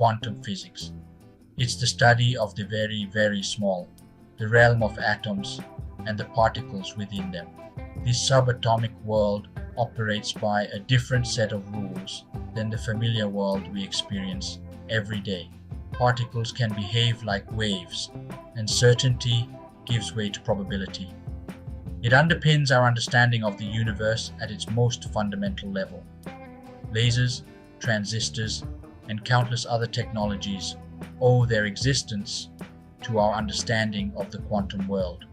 quantum physics. It's the study of the very, very small, the realm of atoms and the particles within them. This subatomic world operates by a different set of rules than the familiar world we experience every day. Particles can behave like waves, and certainty gives way to probability. It underpins our understanding of the universe at its most fundamental level. Lasers, transistors, and countless other technologies owe their existence to our understanding of the quantum world.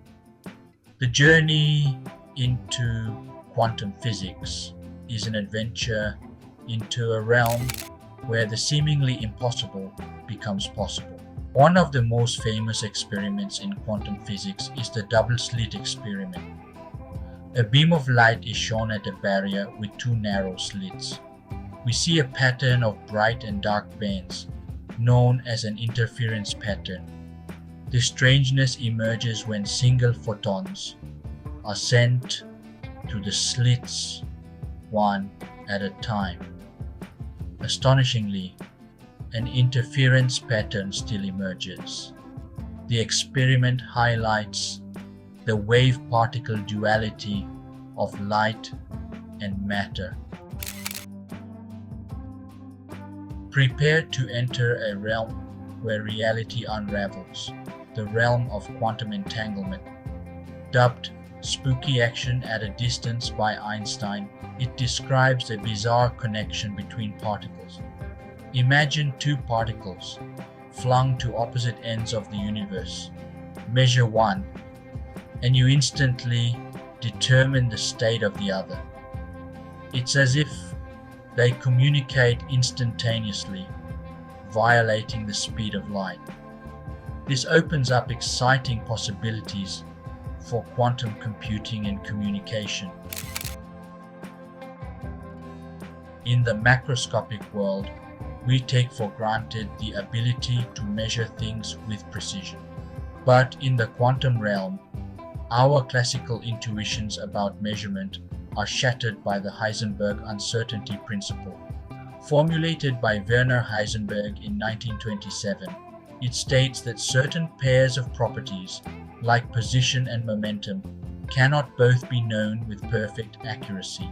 The journey into quantum physics is an adventure into a realm where the seemingly impossible becomes possible. One of the most famous experiments in quantum physics is the double-slit experiment. A beam of light is shown at a barrier with two narrow slits. We see a pattern of bright and dark bands, known as an interference pattern. This strangeness emerges when single photons are sent to the slits one at a time. Astonishingly, an interference pattern still emerges. The experiment highlights the wave-particle duality of light and matter. Prepare to enter a realm where reality unravels, the realm of quantum entanglement. Dubbed spooky action at a distance by Einstein, it describes a bizarre connection between particles. Imagine two particles flung to opposite ends of the universe. Measure one, and you instantly determine the state of the other. It's as if they communicate instantaneously, violating the speed of light. This opens up exciting possibilities for quantum computing and communication. In the macroscopic world, we take for granted the ability to measure things with precision. But in the quantum realm, our classical intuitions about measurement are shattered by the Heisenberg uncertainty principle. Formulated by Werner Heisenberg in 1927, it states that certain pairs of properties, like position and momentum, cannot both be known with perfect accuracy.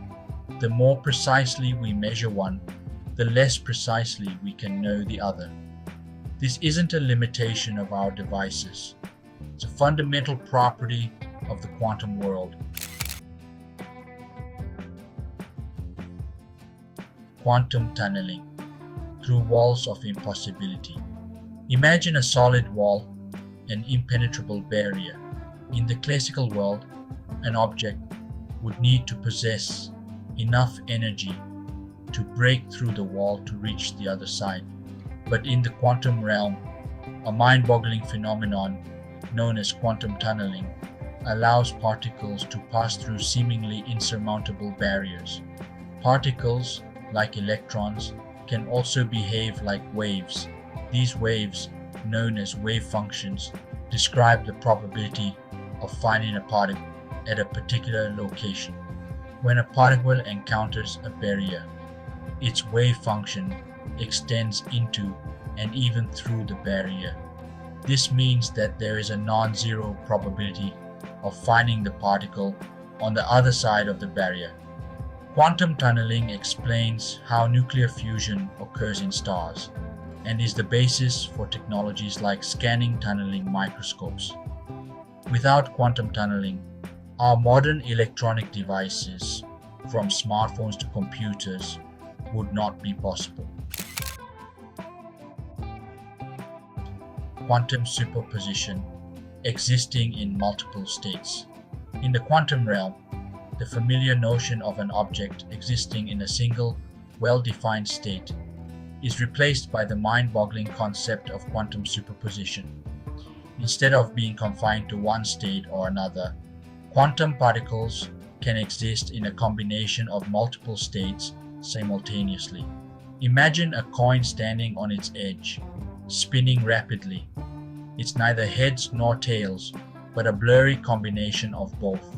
The more precisely we measure one, the less precisely we can know the other. This isn't a limitation of our devices. It's a fundamental property of the quantum world. Quantum tunneling through walls of impossibility. Imagine a solid wall, an impenetrable barrier. In the classical world, an object would need to possess enough energy to break through the wall to reach the other side. But in the quantum realm, a mind-boggling phenomenon known as quantum tunneling allows particles to pass through seemingly insurmountable barriers. Particles, like electrons, can also behave like waves. These waves, known as wave functions, describe the probability of finding a particle at a particular location. When a particle encounters a barrier, its wave function extends into and even through the barrier. This means that there is a non-zero probability of finding the particle on the other side of the barrier. Quantum tunneling explains how nuclear fusion occurs in stars and is the basis for technologies like scanning tunneling microscopes. Without quantum tunneling, our modern electronic devices, from smartphones to computers, would not be possible. Quantum superposition, existing in multiple states. In the quantum realm, the familiar notion of an object existing in a single, well-defined state is replaced by the mind-boggling concept of quantum superposition. Instead of being confined to one state or another, quantum particles can exist in a combination of multiple states simultaneously. Imagine a coin standing on its edge, spinning rapidly. It's neither heads nor tails, but a blurry combination of both.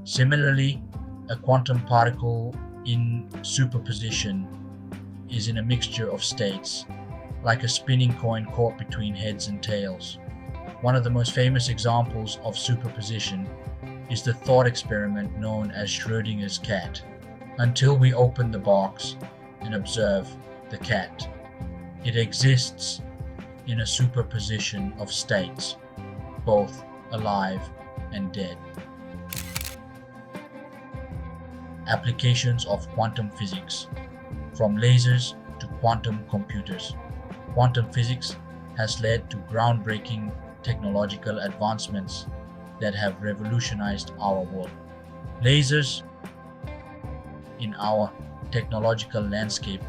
Similarly, a quantum particle in superposition is in a mixture of states, like a spinning coin caught between heads and tails. One of the most famous examples of superposition is the thought experiment known as Schrödinger's cat. Until we open the box and observe the cat, it exists in a superposition of states, both alive and dead. Applications of quantum physics. From lasers to quantum computers, quantum physics has led to groundbreaking technological advancements that have revolutionized our world. Lasers in our technological landscape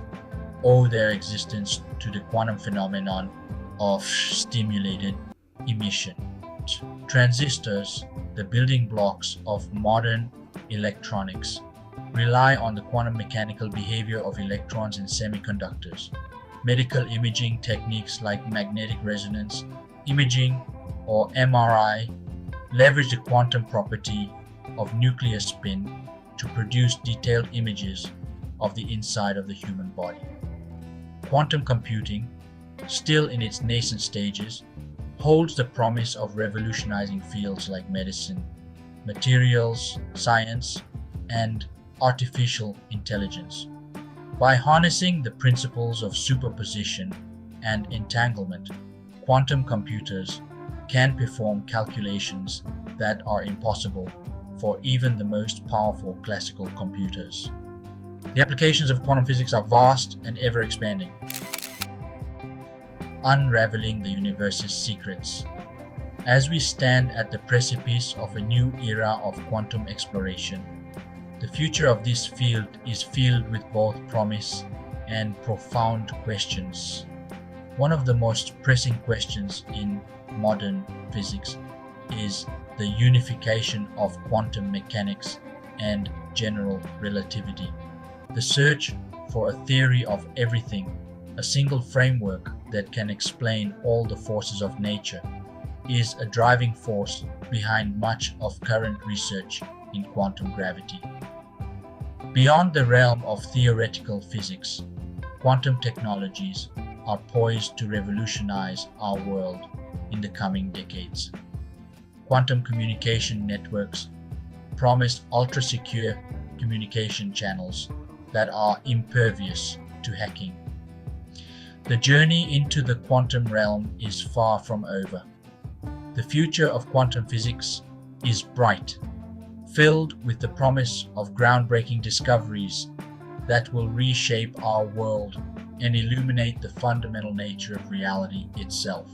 owe their existence to the quantum phenomenon of stimulated emission. Transistors, the building blocks of modern electronics, rely on the quantum mechanical behavior of electrons in semiconductors. Medical imaging techniques like magnetic resonance imaging or MRI leverage the quantum property of nuclear spin to produce detailed images of the inside of the human body. Quantum computing, still in its nascent stages, holds the promise of revolutionizing fields like medicine, materials science, and artificial intelligence. By harnessing the principles of superposition and entanglement, quantum computers can perform calculations that are impossible for even the most powerful classical computers. The applications of quantum physics are vast and ever expanding. Unraveling the universe's secrets. As we stand at the precipice of a new era of quantum exploration, the future of this field is filled with both promise and profound questions. One of the most pressing questions in modern physics is the unification of quantum mechanics and general relativity. The search for a theory of everything, a single framework that can explain all the forces of nature, is a driving force behind much of current research in quantum gravity. Beyond the realm of theoretical physics, quantum technologies are poised to revolutionize our world in the coming decades. Quantum communication networks promise ultra-secure communication channels that are impervious to hacking. The journey into the quantum realm is far from over. The future of quantum physics is bright, filled with the promise of groundbreaking discoveries that will reshape our world and illuminate the fundamental nature of reality itself.